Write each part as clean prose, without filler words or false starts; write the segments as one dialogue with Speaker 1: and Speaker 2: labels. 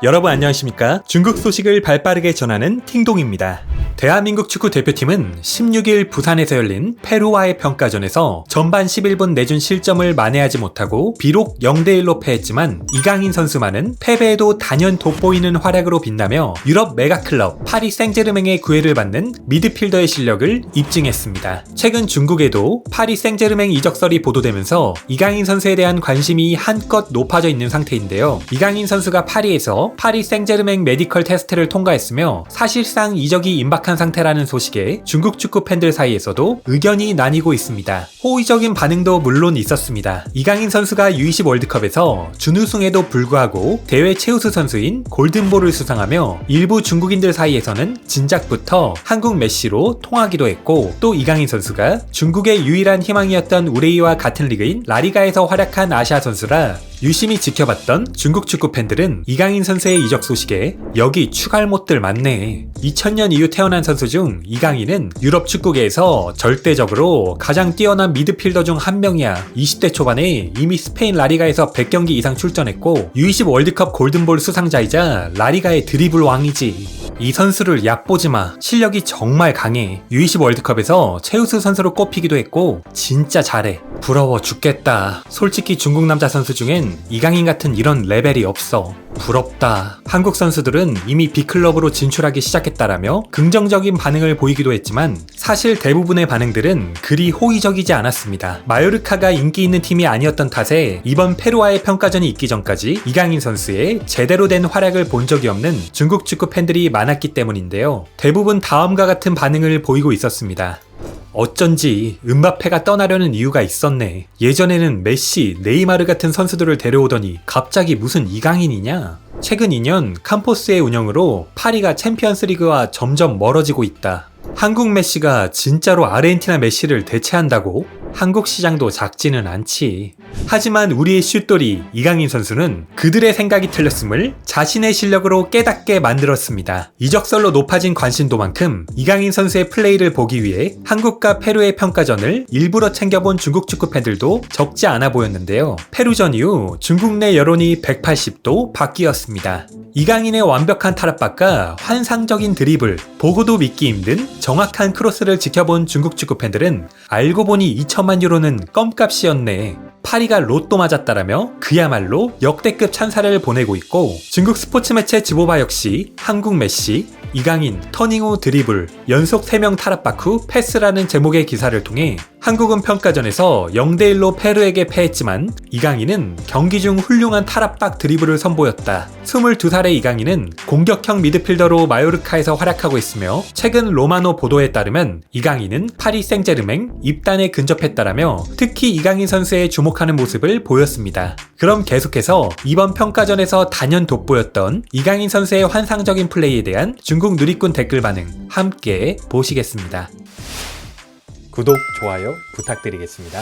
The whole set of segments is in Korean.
Speaker 1: 여러분 안녕하십니까? 중국 소식을 발빠르게 전하는 팅동입니다. 대한민국 축구 대표팀은 16일 부산에서 열린 페루와의 평가전에서 전반 11분 내준 실점을 만회하지 못하고 비록 0대1로 패했지만 이강인 선수만은 패배에도 단연 돋보이는 활약으로 빛나며 유럽 메가클럽 파리 생제르맹의 구애를 받는 미드필더의 실력을 입증했습니다. 최근 중국에도 파리 생제르맹 이적설이 보도되면서 이강인 선수에 대한 관심이 한껏 높아져 있는 상태인데요. 이강인 선수가 파리에서 파리 생제르맹 메디컬 테스트를 통과했으며 사실상 이적이 임박한 상태라는 소식에 중국 축구 팬들 사이에서도 의견이 나뉘고 있습니다. 호의적인 반응도 물론 있었습니다. 이강인 선수가 U20 월드컵에서 준우승에도 불구하고 대회 최우수 선수인 골든볼을 수상하며 일부 중국인들 사이에서는 진작부터 한국 메시로 통하기도 했고, 또 이강인 선수가 중국의 유일한 희망이었던 우레이와 같은 리그인 라리가에서 활약한 아시아 선수라 유심히 지켜봤던 중국 축구 팬들은 이강인 선수의 이적 소식에 여기 추갈못들 많네. 2000년 이후 태어난 선수 중 이강인은 유럽 축구계에서 절대적으로 가장 뛰어난 미드필더 중 한 명이야. 20대 초반에 이미 스페인 라리가에서 100경기 이상 출전했고 U20 월드컵 골든볼 수상자이자 라리가의 드리블 왕이지. 이 선수를 얕보지마. 실력이 정말 강해. U20 월드컵에서 최우수 선수로 꼽히기도 했고 진짜 잘해. 부러워 죽겠다. 솔직히 중국 남자 선수 중엔 이강인 같은 이런 레벨이 없어. 부럽다. 한국 선수들은 이미 B클럽으로 진출하기 시작했다라며 긍정적인 반응을 보이기도 했지만 사실 대부분의 반응들은 그리 호의적이지 않았습니다. 마요르카가 인기 있는 팀이 아니었던 탓에 이번 페루와의 평가전이 있기 전까지 이강인 선수의 제대로 된 활약을 본 적이 없는 중국 축구 팬들이 많았기 때문인데요. 대부분 다음과 같은 반응을 보이고 있었습니다. 어쩐지 음바페가 떠나려는 이유가 있었네. 예전에는 메시, 네이마르 같은 선수들을 데려오더니 갑자기 무슨 이강인이냐? 최근 2년 캄포스의 운영으로 파리가 챔피언스리그와 점점 멀어지고 있다. 한국 메시가 진짜로 아르헨티나 메시를 대체한다고? 한국 시장도 작지는 않지. 하지만 우리의 슛돌이 이강인 선수는 그들의 생각이 틀렸음을 자신의 실력으로 깨닫게 만들었습니다. 이적설로 높아진 관심도만큼 이강인 선수의 플레이를 보기 위해 한국과 페루의 평가전을 일부러 챙겨본 중국 축구 팬들도 적지 않아 보였는데요. 페루전 이후 중국 내 여론이 180도 바뀌었습니다. 이강인의 완벽한 탈압박과 환상적인 드리블, 보고도 믿기 힘든 정확한 크로스를 지켜본 중국 축구 팬들은 알고 보니 2천만 유로는 껌값이었네. 파리가 로또 맞았다라며 그야말로 역대급 찬사를 보내고 있고, 중국 스포츠 매체 지보바 역시 한국 메시, 이강인 터닝 후 드리블, 연속 3명 탈압박 후 패스라는 제목의 기사를 통해 한국은 평가전에서 0대1로 페루에게 패했지만 이강인은 경기 중 훌륭한 탈압박 드리블을 선보였다. 22살의 이강인은 공격형 미드필더로 마요르카에서 활약하고 있으며 최근 로마노 보도에 따르면 이강인은 파리 생제르맹 입단에 근접했다라며 특히 이강인 선수의 주목하는 모습을 보였습니다. 그럼 계속해서 이번 평가전에서 단연 돋보였던 이강인 선수의 환상적인 플레이에 대한 중국 누리꾼 댓글 반응 함께 보시겠습니다. 구독, 좋아요 부탁드리겠습니다.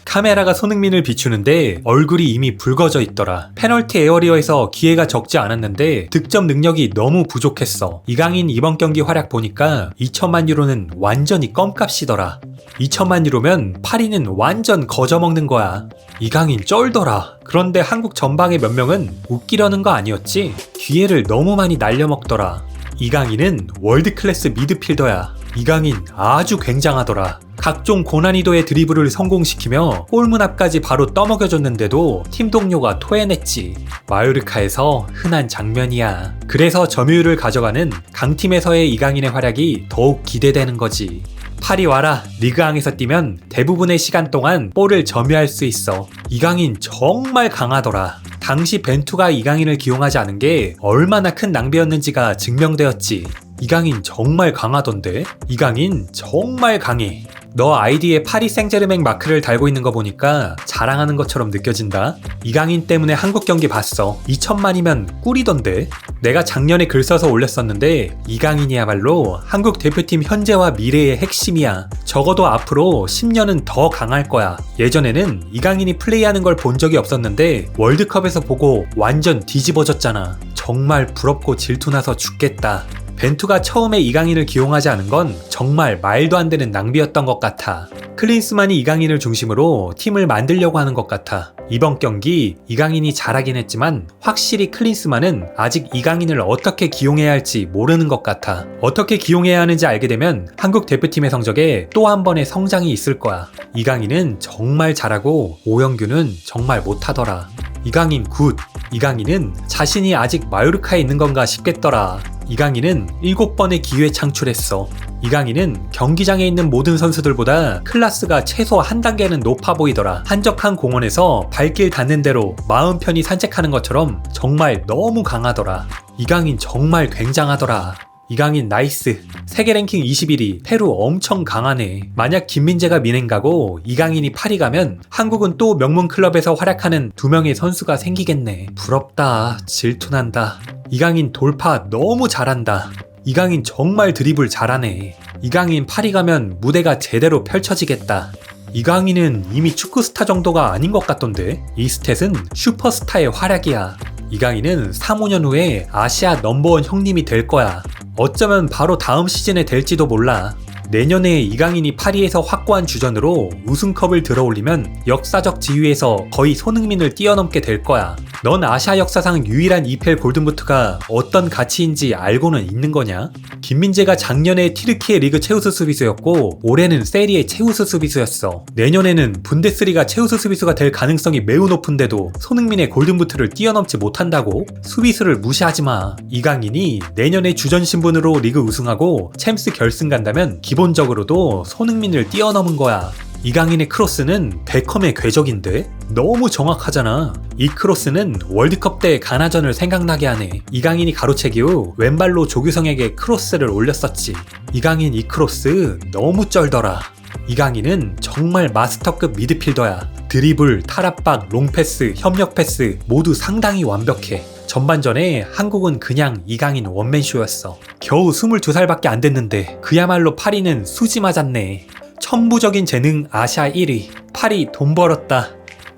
Speaker 1: 카메라가 손흥민을 비추는데 얼굴이 이미 붉어져 있더라. 페널티 에어리어에서 기회가 적지 않았는데 득점 능력이 너무 부족했어. 이강인 이번 경기 활약 보니까 2천만 유로는 완전히 껌값이더라. 2천만 유로면 파리는 완전 거저먹는 거야. 이강인 쩔더라. 그런데 한국 전방의 몇 명은 웃기려는 거 아니었지? 기회를 너무 많이 날려먹더라. 이강인은 월드클래스 미드필더야. 이강인 아주 굉장하더라. 각종 고난이도의 드리블을 성공시키며 골문 앞까지 바로 떠먹여줬는데도 팀 동료가 토해냈지. 마요르카에서 흔한 장면이야. 그래서 점유율을 가져가는 강팀에서의 이강인의 활약이 더욱 기대되는 거지. 파리 와라. 리그앙에서 뛰면 대부분의 시간 동안 볼을 점유할 수 있어. 이강인 정말 강하더라. 당시 벤투가 이강인을 기용하지 않은 게 얼마나 큰 낭비였는지가 증명되었지. 이강인 정말 강하던데? 이강인 정말 강해. 너 아이디에 파리 생제르맹 마크를 달고 있는 거 보니까 자랑하는 것처럼 느껴진다. 이강인 때문에 한국 경기 봤어. 2천만이면 꿀이던데? 내가 작년에 글 써서 올렸었는데 이강인이야말로 한국 대표팀 현재와 미래의 핵심이야. 적어도 앞으로 10년은 더 강할 거야. 예전에는 이강인이 플레이하는 걸 본 적이 없었는데 월드컵에서 보고 완전 뒤집어졌잖아. 정말 부럽고 질투나서 죽겠다. 벤투가 처음에 이강인을 기용하지 않은 건 정말 말도 안 되는 낭비였던 것 같아. 클린스만이 이강인을 중심으로 팀을 만들려고 하는 것 같아. 이번 경기 이강인이 잘하긴 했지만 확실히 클린스만은 아직 이강인을 어떻게 기용해야 할지 모르는 것 같아. 어떻게 기용해야 하는지 알게 되면 한국 대표팀의 성적에 또 한 번의 성장이 있을 거야. 이강인은 정말 잘하고 오영규는 정말 못하더라. 이강인 굿. 이강인은 자신이 아직 마요르카에 있는 건가 싶겠더라. 이강인은 7번의 기회 창출했어. 이강인은 경기장에 있는 모든 선수들보다 클래스가 최소 한 단계는 높아 보이더라. 한적한 공원에서 발길 닿는 대로 마음 편히 산책하는 것처럼 정말 너무 강하더라. 이강인 정말 굉장하더라. 이강인 나이스. 세계 랭킹 21위. 페루 엄청 강하네. 만약 김민재가 미넨 가고 이강인이 파리 가면 한국은 또 명문 클럽에서 활약하는 2명의 선수가 생기겠네. 부럽다. 질투난다. 이강인 돌파 너무 잘한다. 이강인 정말 드리블 잘하네. 이강인 파리 가면 무대가 제대로 펼쳐지겠다. 이강인은 이미 축구 스타 정도가 아닌 것 같던데. 이 스탯은 슈퍼스타의 활약이야. 이강인은 3-5년 후에 아시아 넘버원 형님이 될 거야. 어쩌면 바로 다음 시즌에 될지도 몰라. 내년에 이강인이 파리에서 확고한 주전으로 우승컵을 들어올리면 역사적 지위에서 거의 손흥민을 뛰어넘게 될 거야. 넌 아시아 역사상 유일한 EPL 골든부트가 어떤 가치인지 알고는 있는 거냐? 김민재가 작년에 튀르키예 리그 최우수 수비수였고 올해는 세리에 최우수 수비수였어. 내년에는 분데스리가 최우수 수비수가 될 가능성이 매우 높은데도 손흥민의 골든부트를 뛰어넘지 못한다고? 수비수를 무시하지 마. 이강인이 내년에 주전 신분으로 리그 우승하고 챔스 결승 간다면 기본적으로도 손흥민을 뛰어넘은 거야. 이강인의 크로스는 베컴의 궤적인데? 너무 정확하잖아. 이 크로스는 월드컵 때 가나전을 생각나게 하네. 이강인이 가로채기 후 왼발로 조규성에게 크로스를 올렸었지. 이강인 이 크로스 너무 쩔더라. 이강인은 정말 마스터급 미드필더야. 드리블, 탈압박, 롱패스, 협력 패스 모두 상당히 완벽해. 전반전에 한국은 그냥 이강인 원맨쇼였어. 겨우 22살밖에 안 됐는데 그야말로 파리는 수지 맞았네. 천부적인 재능 아시아 1위. 파리 돈 벌었다.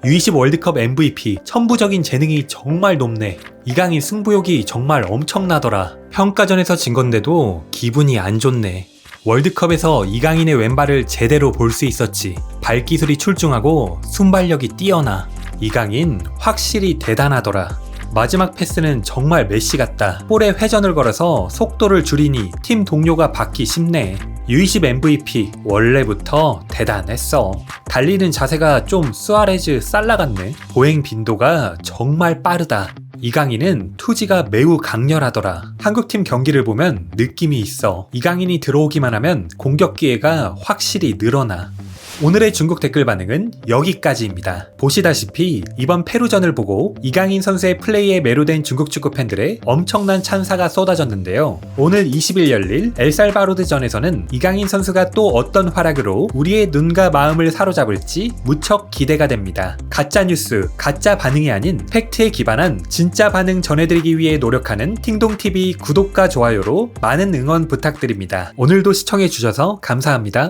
Speaker 1: U20 월드컵 MVP. 천부적인 재능이 정말 높네. 이강인 승부욕이 정말 엄청나더라. 평가전에서 진 건데도 기분이 안 좋네. 월드컵에서 이강인의 왼발을 제대로 볼 수 있었지. 발기술이 출중하고 순발력이 뛰어나. 이강인 확실히 대단하더라. 마지막 패스는 정말 메시 같다. 볼에 회전을 걸어서 속도를 줄이니 팀 동료가 받기 쉽네. U20 MVP 원래부터 대단했어. 달리는 자세가 좀 수아레즈 살라 같네. 보행 빈도가 정말 빠르다. 이강인은 투지가 매우 강렬하더라. 한국팀 경기를 보면 느낌이 있어. 이강인이 들어오기만 하면 공격 기회가 확실히 늘어나. 오늘의 중국 댓글 반응은 여기까지입니다. 보시다시피 이번 페루전을 보고 이강인 선수의 플레이에 매료된 중국 축구 팬들의 엄청난 찬사가 쏟아졌는데요. 오늘 20일 열릴 엘살바도르전에서는 이강인 선수가 또 어떤 활약으로 우리의 눈과 마음을 사로잡을지 무척 기대가 됩니다. 가짜 뉴스, 가짜 반응이 아닌 팩트에 기반한 진짜 반응 전해드리기 위해 노력하는 팅동TV 구독과 좋아요로 많은 응원 부탁드립니다. 오늘도 시청해주셔서 감사합니다.